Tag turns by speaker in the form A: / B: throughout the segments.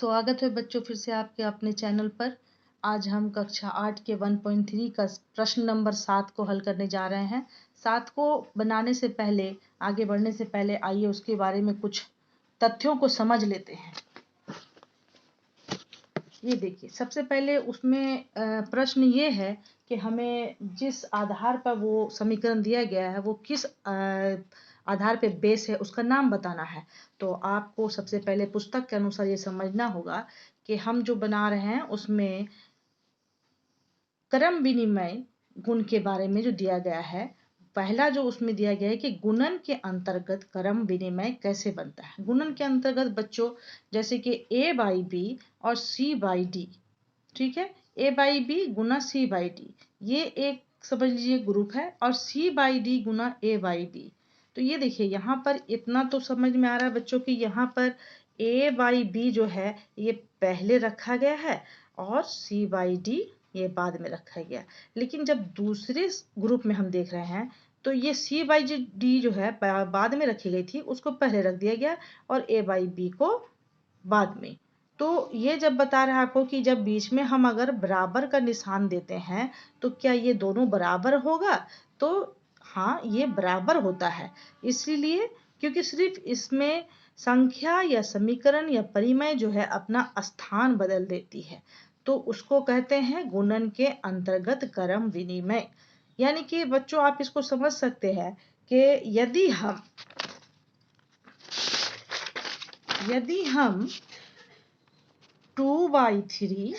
A: स्वागत है बच्चों फिर से आपके अपने चैनल पर। आज हम कक्षा 8 के 1.3 का प्रश्न नंबर 7 को हल करने जा रहे हैं। 7 को बनाने से पहले, आगे बढ़ने से पहले आइए उसके बारे में कुछ तथ्यों को समझ लेते हैं। ये देखिए, सबसे पहले उसमें प्रश्न ये है कि हमें जिस आधार पर वो समीकरण दिया गया है वो किस आधार पे बेस है उसका नाम बताना है। तो आपको सबसे पहले पुस्तक के अनुसार ये समझना होगा कि हम जो बना रहे हैं उसमें क्रम विनिमय गुण के बारे में जो दिया गया है, पहला जो उसमें दिया गया है कि गुणन के अंतर्गत क्रम विनिमय कैसे बनता है। गुणन के अंतर्गत बच्चों जैसे कि A/B और C/D, ठीक है, A/B गुना C/D, ये एक समझ लीजिए ग्रुप है, और C/D गुना A/B। तो ये देखिए यहाँ पर इतना तो समझ में आ रहा है बच्चों कि यहाँ पर A/B जो है ये पहले रखा गया है और C/D ये बाद में रखा गया। लेकिन जब दूसरे ग्रुप में हम देख रहे हैं तो ये C/D जो है बाद में रखी गई थी, उसको पहले रख दिया गया और A/B को बाद में। तो ये जब बता रहा है आपको कि जब बीच में हम अगर बराबर का निशान देते हैं तो क्या ये दोनों बराबर होगा? तो हाँ, ये बराबर होता है। इसलिए क्योंकि सिर्फ इसमें संख्या या समीकरण या परिमेय जो है अपना स्थान बदल देती है, तो उसको कहते हैं गुणन के अंतर्गत क्रम विनिमय। यानी कि बच्चों आप इसको समझ सकते हैं कि यदि हम 2/3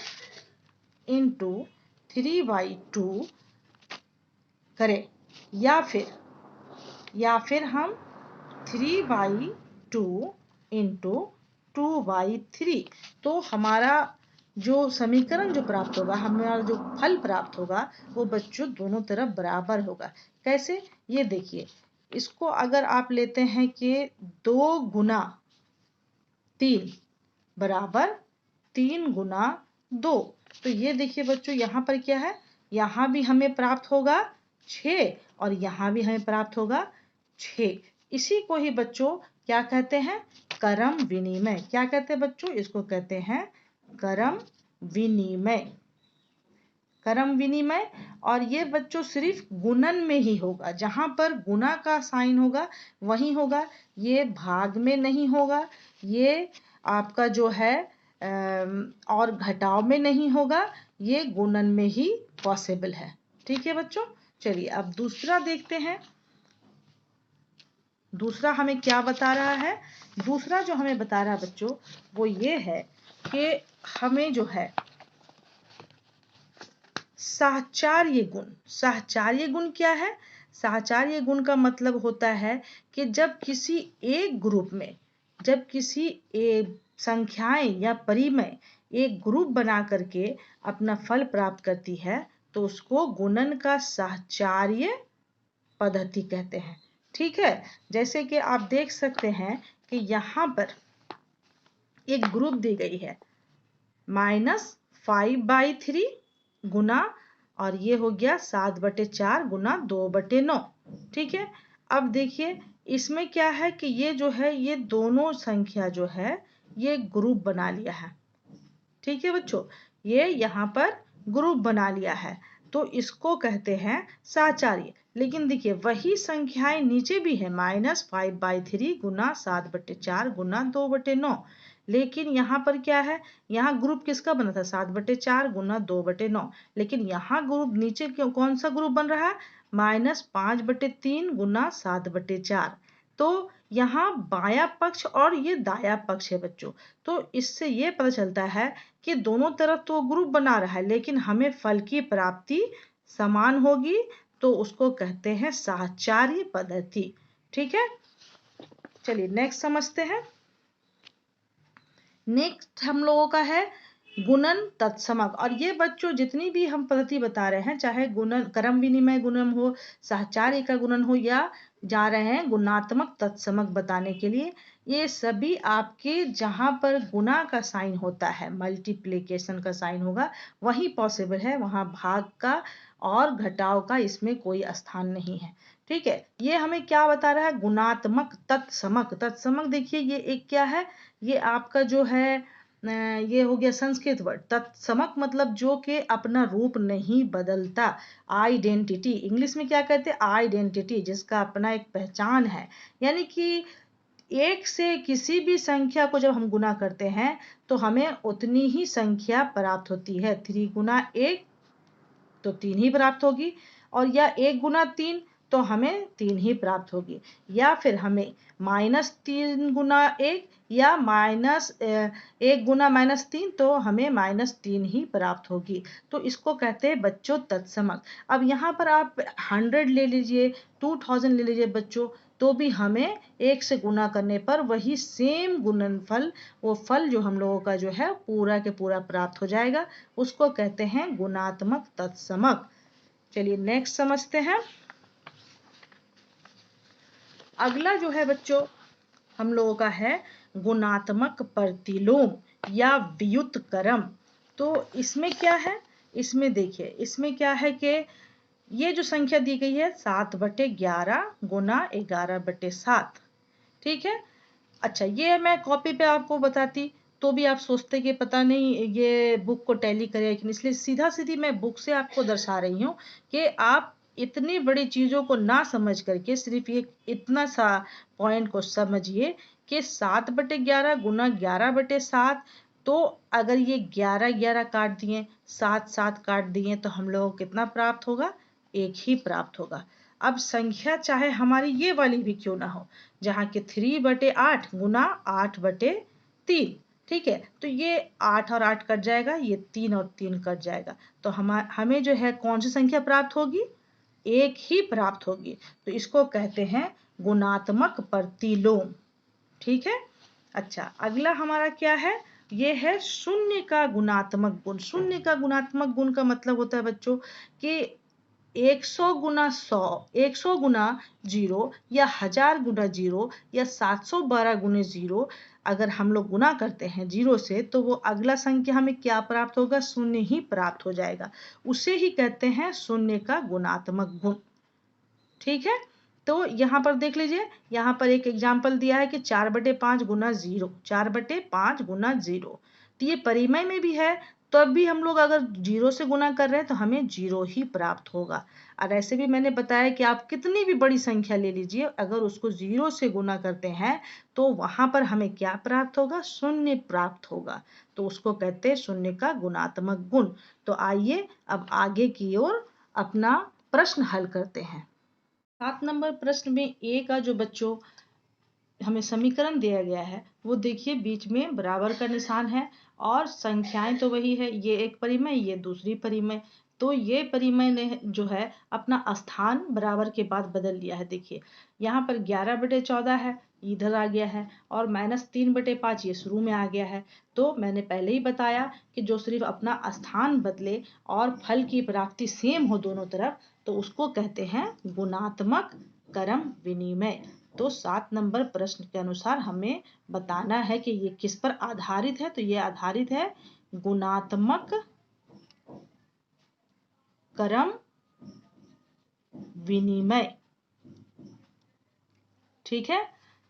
A: इंटू 3/2 करें या फिर हम 3/2 इंटू 2/3, तो हमारा जो समीकरण जो प्राप्त होगा, हमारा जो फल प्राप्त होगा वो बच्चों दोनों तरफ बराबर होगा। कैसे? ये देखिए, इसको अगर आप लेते हैं कि 2 गुना 3 बराबर 3 गुना 2, तो ये देखिए बच्चों यहाँ पर क्या है, यहाँ भी हमें प्राप्त होगा 6 और यहाँ भी हमें प्राप्त होगा 6। इसी को ही बच्चों क्या कहते हैं? क्रम विनिमय। क्या कहते हैं बच्चों? इसको कहते हैं क्रम विनिमय। क्रम विनिमय। और ये बच्चों सिर्फ गुणन में ही होगा, जहां पर गुणा का साइन होगा वही होगा, ये भाग में नहीं होगा, ये आपका जो है और घटाव में नहीं होगा, ये गुणन में ही पॉसिबल है। ठीक है बच्चों, चलिए अब दूसरा देखते हैं। दूसरा हमें क्या बता रहा है? दूसरा जो हमें बता रहा है बच्चों वो ये है कि हमें जो है साहचर्य गुण। साहचर्य गुण क्या है? साहचर्य गुण का मतलब होता है कि जब किसी एक ग्रुप में, जब किसी संख्याएं या परिमेय एक ग्रुप बना करके अपना फल प्राप्त करती है तो उसको गुणन का साहचर्य पद्धति कहते हैं। ठीक है, जैसे कि आप देख सकते हैं कि यहाँ पर एक ग्रुप दी गई है -5/3 गुना, और ये हो गया 7/4 गुना 2/9। ठीक है, अब देखिए इसमें क्या है कि ये जो है ये दोनों संख्या जो है ये ग्रुप बना लिया है। ठीक है बच्चों, ये यहाँ पर ग्रुप बना लिया है, तो इसको कहते हैं साहचर्य। लेकिन देखिए वही संख्याएं नीचे भी है -5/3 गुना 7/4 गुना 2/9, लेकिन यहाँ पर क्या है, यहाँ ग्रुप किसका बना था? 7/4 गुना 2/9, लेकिन यहाँ ग्रुप नीचे कौन सा ग्रुप बन रहा है? -5/3 गुना 7/4। तो यहाँ बाया पक्ष और ये दाया पक्ष है बच्चों। तो इससे ये पता चलता है कि दोनों तरफ तो ग्रुप बना रहा है लेकिन हमें फल की प्राप्ति समान होगी, तो उसको कहते हैं साहचर्य पद्धति। ठीक है, चलिए नेक्स्ट समझते हैं। नेक्स्ट हम लोगों का है गुणन तत्समक। और ये बच्चों जितनी भी हम पद्धति बता रहे हैं, चाहे गुणन क्रम विनिमय गुणन हो, साहचर्य का गुणन हो, या जा रहे हैं गुणात्मक तत्समक बताने के लिए, ये सभी आपके जहां पर गुणा का साइन होता है, मल्टीप्लिकेशन का साइन होगा, वही पॉसिबल है, वहां भाग का और घटाव का इसमें कोई स्थान नहीं है। ठीक है, ये हमें क्या बता रहा है? गुणात्मक तत्समक। तत्समक देखिए ये एक क्या है, ये आपका जो है ये हो गया संस्कृत वर्ड। तत्समक मतलब जो कि अपना रूप नहीं बदलता, आइडेंटिटी। इंग्लिश में क्या कहते हैं? आइडेंटिटी, जिसका अपना एक पहचान है। यानी कि एक से किसी भी संख्या को जब हम गुना करते हैं तो हमें उतनी ही संख्या प्राप्त होती है। 3 गुना 1 तो 3 ही प्राप्त होगी, और या 1 गुना 3 तो हमें 3 ही प्राप्त होगी, या फिर हमें -3 गुना 1 या -1 गुना -3 तो हमें -3 ही प्राप्त होगी। तो इसको कहते हैं बच्चों तत्समक। अब यहाँ पर आप 100 ले लीजिए, 2000 ले लीजिए बच्चों, तो भी हमें 1 से गुना करने पर वही सेम गुणनफल, वो फल जो हम लोगों का जो है पूरा के पूरा प्राप्त हो जाएगा। उसको कहते हैं गुणात्मक तत्समक। चलिए नेक्स्ट समझते हैं। अगला जो है बच्चों हम लोगों का है गुणात्मक प्रतिलोम या व्युत्क्रम। तो इसमें क्या है? इसमें देखिए, इसमें क्या है कि ये जो संख्या दी गई है 7/11 गुना 11/7, ठीक है। अच्छा, ये मैं कॉपी पे आपको बताती तो भी आप सोचते कि पता नहीं ये बुक को टैली करेगा, इसलिए सीधा सीधी मैं बुक से आपको दर्शा रही हूँ कि आप इतनी बड़ी चीजों को ना समझ करके सिर्फ ये इतना सा पॉइंट को समझिए कि 7/11 गुना 11/7। तो अगर ये 11 काट दिए, 7 काट दिए, तो हम लोगों को कितना प्राप्त होगा? 1 ही प्राप्त होगा। अब संख्या चाहे हमारी ये वाली भी क्यों ना हो, जहाँ के 3/8 गुना 8/3, ठीक है। तो ये 8 और 8 कट जाएगा, ये 3 और 3 कट जाएगा, तो हमें जो है कौन सी संख्या प्राप्त होगी? 1 ही प्राप्त होगी। तो इसको कहते हैं गुणात्मक प्रतिलोम, ठीक है। अच्छा, अगला हमारा क्या है? ये है शून्य का गुणात्मक गुण। शून्य का गुणात्मक गुण का मतलब होता है बच्चों कि 100 गुना 100, 100 गुना 0 या 1000 गुना 0 या 712 गुने 0, अगर हम लोग गुना करते हैं 0 से, तो वो अगला संख्या हमें क्या प्राप्त होगा? शून्य ही प्राप्त हो जाएगा। उसे ही कहते हैं शून्य का गुणात्मक गुण, ठीक है। तो यहाँ पर देख लीजिए, यहाँ पर एक एग्जाम्पल दिया है कि 4/5 गुना 0, 4/5 गुना 0। तो ये परिमेय में भी है, तब भी हम लोग अगर 0 से गुना कर रहे हैं तो हमें 0 ही प्राप्त होगा। और ऐसे भी मैंने बताया कि आप कितनी भी बड़ी संख्या ले लीजिए, अगर उसको 0 से गुना करते हैं तो वहां पर हमें क्या प्राप्त होगा? शून्य प्राप्त होगा। तो उसको कहते हैं शून्य का गुणात्मक गुण। तो आइए अब आगे की ओर अपना प्रश्न हल करते हैं। 7 नंबर प्रश्न में ए का जो बच्चों हमें समीकरण दिया गया है, वो देखिए बीच में बराबर का निशान है और संख्याएं तो वही है, ये एक परिमेय, ये दूसरी परिमेय। तो ये परिमेय ने जो है अपना स्थान बराबर के बाद बदल लिया है। देखिए यहाँ पर 11/14 है, इधर आ गया है, और -3/5 ये शुरू में आ गया है। तो मैंने पहले ही बताया कि जो सिर्फ अपना स्थान बदले और फल की प्राप्ति सेम हो दोनों तरफ, तो उसको कहते हैं गुणात्मक क्रम विनिमय। तो 7 नंबर प्रश्न के अनुसार हमें बताना है कि ये किस पर आधारित है। तो ये आधारित है गुणात्मक क्रम विनिमय, ठीक है।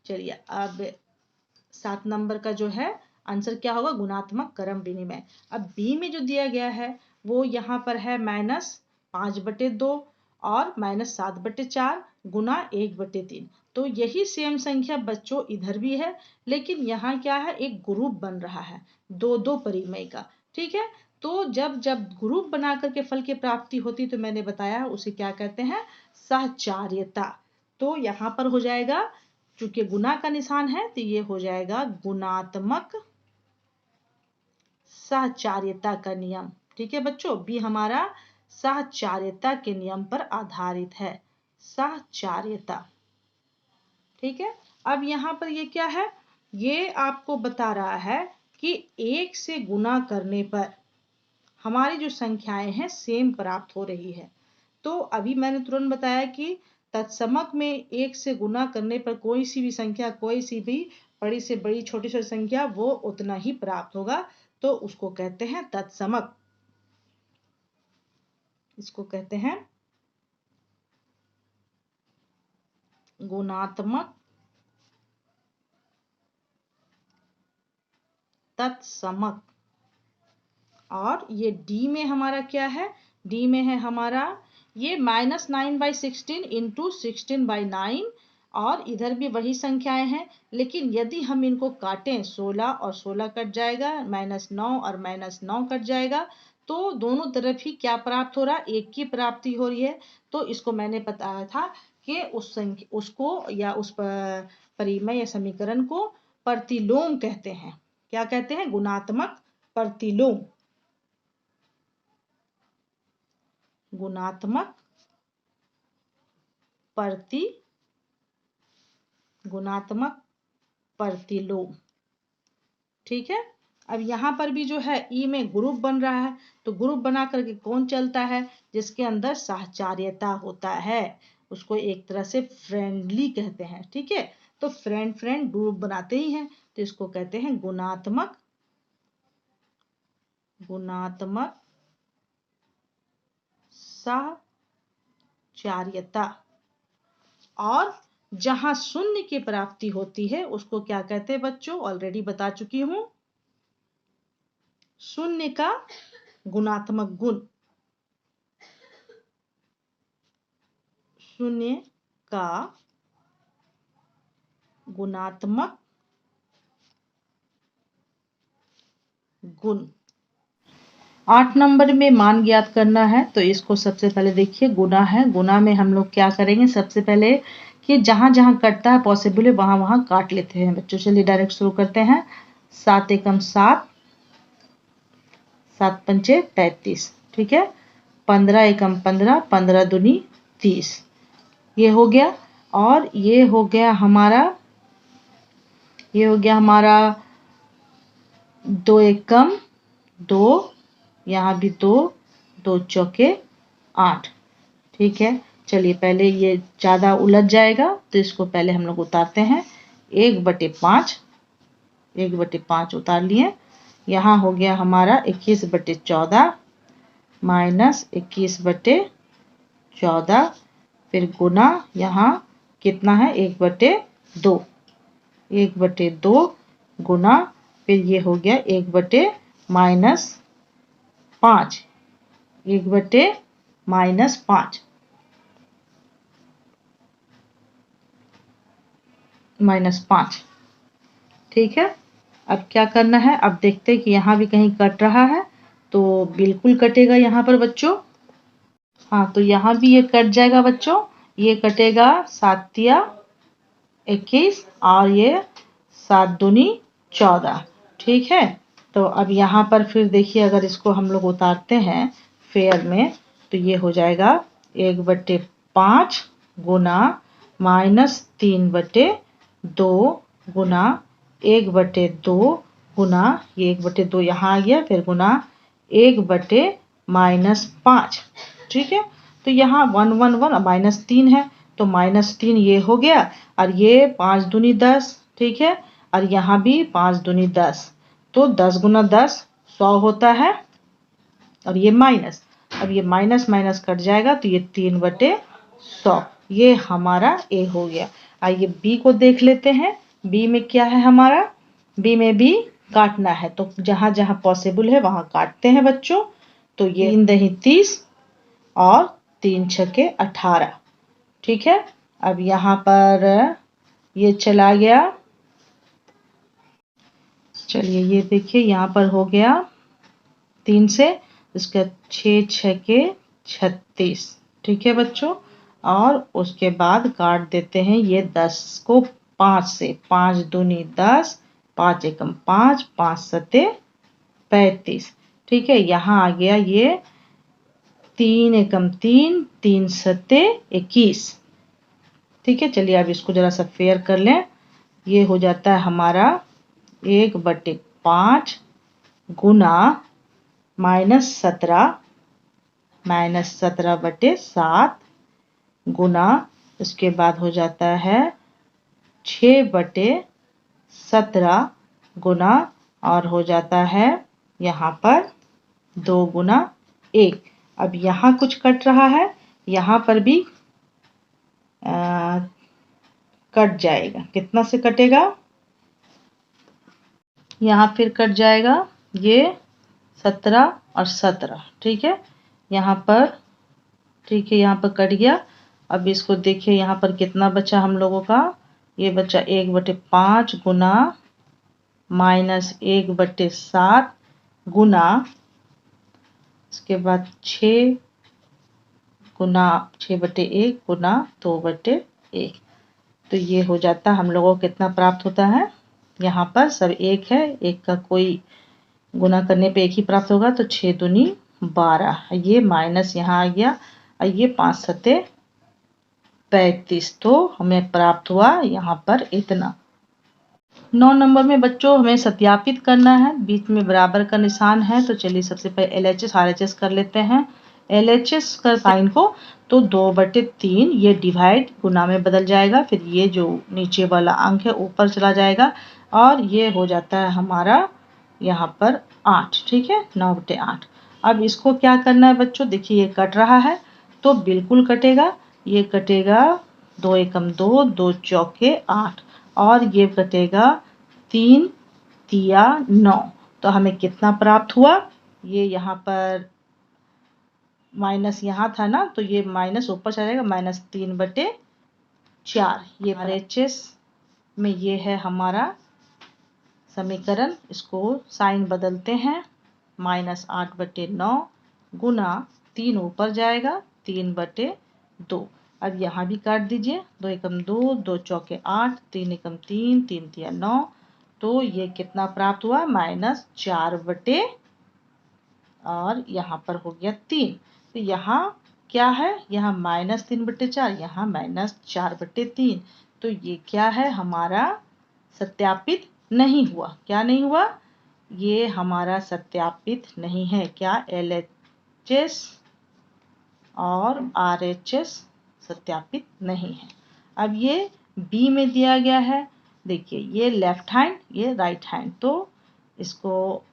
A: चलिए अब 7 नंबर का जो है आंसर क्या होगा? गुणात्मक क्रम विनिमय। अब बी में जो दिया गया है वो यहाँ पर है -5/2 और -7/4 गुना 1/3। तो यही सेम संख्या बच्चों इधर भी है, लेकिन यहाँ क्या है? एक ग्रुप बन रहा है दो दो परिमेय का, ठीक है। तो जब जब ग्रुप बना करके फल की प्राप्ति होती, तो मैंने बताया उसे क्या कहते हैं? सहचार्यता। तो यहाँ पर हो जाएगा, चूंकि गुना का निशान है, तो ये हो जाएगा गुणात्मक सहचार्यता का नियम, ठीक है बच्चों। बी हमारा सहचार्यता के नियम पर आधारित है, सहचार्यता, ठीक है। अब यहाँ पर ये क्या है? ये आपको बता रहा है कि 1 से गुना करने पर हमारी जो संख्याएं हैं सेम प्राप्त हो रही है। तो अभी मैंने तुरंत बताया कि तत्समक में 1 से गुना करने पर कोई सी भी संख्या, कोई सी भी बड़ी से बड़ी छोटी से संख्या, वो उतना ही प्राप्त होगा। तो उसको कहते हैं तत्समक, इसको कहते हैं गुणात्मक तत्समक। और ये डी में हमारा क्या है, डी में है हमारा ये -9/16 इंटू 16/9, और इधर भी वही संख्याएं हैं, लेकिन यदि हम इनको काटें 16 और 16 कट जाएगा, -9 और -9 कट जाएगा, तो दोनों तरफ ही क्या प्राप्त हो रहा है, एक की प्राप्ति हो रही है। तो इसको मैंने बताया था कि उसको या उस परिमेय या समीकरण को प्रतिलोम कहते हैं। क्या कहते हैं, गुणात्मक प्रतिलोम। गुणात्मक प्रतिलोम। ठीक है। अब यहाँ पर भी जो है ई में ग्रुप बन रहा है, तो ग्रुप बना करके कौन चलता है, जिसके अंदर साहचर्यता होता है, उसको एक तरह से फ्रेंडली कहते हैं। ठीक है, तो फ्रेंड ग्रुप बनाते ही हैं, तो इसको कहते हैं गुणात्मक साहचर्यता। और जहां शून्य की प्राप्ति होती है उसको क्या कहते हैं बच्चों, ऑलरेडी बता चुकी हूं, शून्य का गुणात्मक गुण। शून्य का गुणात्मक गुण। 8 नंबर में मान ज्ञात करना है, तो इसको सबसे पहले देखिए गुणा है। गुणा में हम लोग क्या करेंगे, सबसे पहले कि जहां जहां कटता है पॉसिबल है वहां वहां काट लेते हैं बच्चों। चलिए डायरेक्ट शुरू करते हैं। 7 एकम 7, 7 पंचे 35। ठीक है, 15 एकम 15, 15 दूनी 30। ये हो गया। और ये हो गया हमारा 2 एकम 2, यहाँ भी 2, 2 चौके 8। ठीक है, चलिए पहले ये ज़्यादा उलझ जाएगा, तो इसको पहले हम लोग उतारते हैं। 1/5, 1/5 उतार लिए। यहाँ हो गया हमारा 21/14 माइनस 21/14, फिर गुना यहाँ कितना है 1/2, 1/2 गुना, फिर ये हो गया 1/-5, 1/-5 -5। ठीक है, अब क्या करना है, अब देखते हैं कि यहाँ भी कहीं कट रहा है, तो बिल्कुल कटेगा यहाँ पर बच्चों। हाँ, तो यहाँ भी ये कट जाएगा बच्चों, ये कटेगा 7 या 21 और ये 7 दूनी 14। ठीक है, तो अब यहाँ पर फिर देखिए अगर इसको हम लोग उतारते हैं फेयर में, तो ये हो जाएगा 1/5 गुना -3/2 गुना 1/2 गुना, ये 1/2 यहाँ आ गया, फिर गुना 1/-5। ठीक है, तो यहाँ 1 1 1 -3 है, तो -3 ये हो गया, और ये 5 दूनी 10। ठीक है, और यहाँ भी 5 दूनी 10, तो 10 गुना 10 100 होता है, और ये माइनस, अब ये माइनस माइनस कट जाएगा, तो ये 3/100, ये हमारा ए हो गया। आइए बी को देख लेते हैं। बी में क्या है हमारा, बी में भी काटना है, तो जहां जहां पॉसिबल है वहां काटते हैं बच्चों। तो ये 3 दही 30 और 3 छके 18। ठीक है, अब यहाँ पर ये चला गया, चलिए ये देखिए यहाँ पर हो गया 3 से, इसका 6 छके 36। ठीक है बच्चों, और उसके बाद काट देते हैं ये 10 को 5 से, 5 दूनी 10, 5 एकम 5, 5 सते 35। ठीक है, यहाँ आ गया ये 3 एकम 3, 3 सते 21। ठीक है, चलिए अब इसको जरा सा फेयर कर लें। ये हो जाता है हमारा 1/5 गुना -17, -17/7 गुना, उसके बाद हो जाता है 6/17 गुना, और हो जाता है यहाँ पर 2 गुना 1। अब यहाँ कुछ कट रहा है, यहाँ पर भी कट जाएगा। कितना से कटेगा, यहाँ फिर कट जाएगा ये 17 और 17, ठीक है। यहाँ पर ठीक है, यहाँ पर कट गया। अब इसको देखिए यहाँ पर कितना बचा हम लोगों का, ये बचा 1/5 गुना -1/7 गुना, इसके बाद 6 गुना 6/1 गुना 2/1। तो ये हो जाता है हम लोगों को कितना प्राप्त होता है। यहाँ पर सब एक है, एक का कोई गुना करने पे एक ही प्राप्त होगा, तो 6 दूनी 12, ये माइनस यहाँ आ गया और ये 5 सते 35, तो हमें प्राप्त हुआ यहाँ पर इतना। 9 नंबर में बच्चों हमें सत्यापित करना है, बीच में बराबर का निशान है, तो चलिए सबसे पहले LHS RHS कर लेते हैं। LHS का साइन को तो 2/3 ये डिवाइड गुना में बदल जाएगा, फिर ये जो नीचे वाला अंक है ऊपर चला जाएगा और ये हो जाता है हमारा यहाँ पर 8, ठीक है, 9/8। अब इसको क्या करना है बच्चों, देखिए ये कट रहा है तो बिल्कुल कटेगा, ये कटेगा 2 एकम 2, 2 चौके 8 और ये कटेगा 3 तिया 9। तो हमें कितना प्राप्त हुआ, ये यहाँ पर माइनस यहाँ था ना, तो ये माइनस ऊपर चला जाएगा, -3/4। ये RHS में ये है हमारा समीकरण। इसको साइन बदलते हैं, -8/9 गुना 3 ऊपर जाएगा 3/2। अब यहाँ भी काट दीजिए, 2 एकम 2, 2 चौके 8, 3 एकम 3, 3 तिया 9। तो ये कितना प्राप्त हुआ, -4 और यहाँ पर हो गया 3। तो यहाँ क्या है, यहाँ -3/4, यहाँ -4/3। तो ये क्या है हमारा सत्यापित नहीं हुआ। क्या नहीं हुआ, ये हमारा सत्यापित नहीं है। क्या, LHS और RHS सत्यापित नहीं है। अब ये B में दिया गया है, देखिए ये लेफ्ट हैंड ये राइट हैंड, तो इसको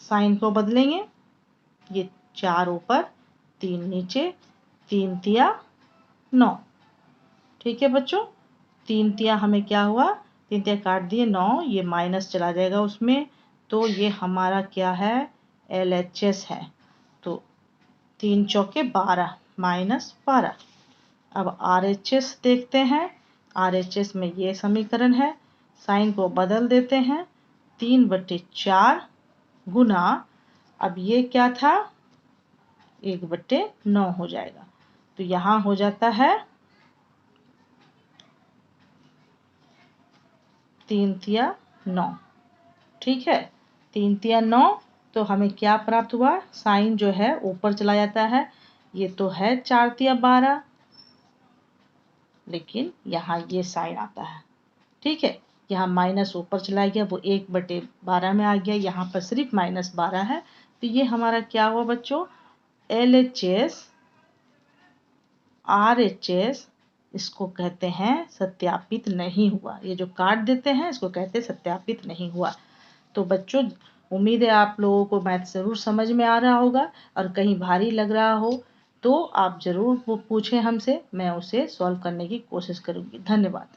A: साइन को बदलेंगे, ये 4 ऊपर 3 नीचे, 3 तिया 9, ठीक है बच्चों। 3 तिया हमें क्या हुआ, 3 तिया काट दिए 9, ये माइनस चला जाएगा उसमें, तो ये हमारा क्या है, LHS है। तो 3 चौके 12 -12। अब RHS देखते हैं, RHS में ये समीकरण है, साइन को बदल देते हैं, 3/4 गुना, अब ये क्या था 1/9 हो जाएगा, तो यहाँ हो जाता है 3 तिया 9, ठीक है, 3 तिया 9। तो हमें क्या प्राप्त हुआ, साइन जो है ऊपर चला जाता है, ये तो है 4 तिया 12, लेकिन यहाँ ये साइन आता है, ठीक है। यहाँ माइनस ऊपर चला गया, वो 1/12 में आ गया, यहाँ पर सिर्फ -12 है। तो ये हमारा क्या हुआ बच्चों, LHS RHS इसको कहते हैं सत्यापित नहीं हुआ। ये जो काट देते हैं इसको कहते हैं सत्यापित नहीं हुआ। तो बच्चों उम्मीद है आप लोगों को मैथ ज़रूर समझ में आ रहा होगा, और कहीं भारी लग रहा हो तो आप ज़रूर वो पूछें हमसे, मैं उसे सॉल्व करने की कोशिश करूँगी। धन्यवाद।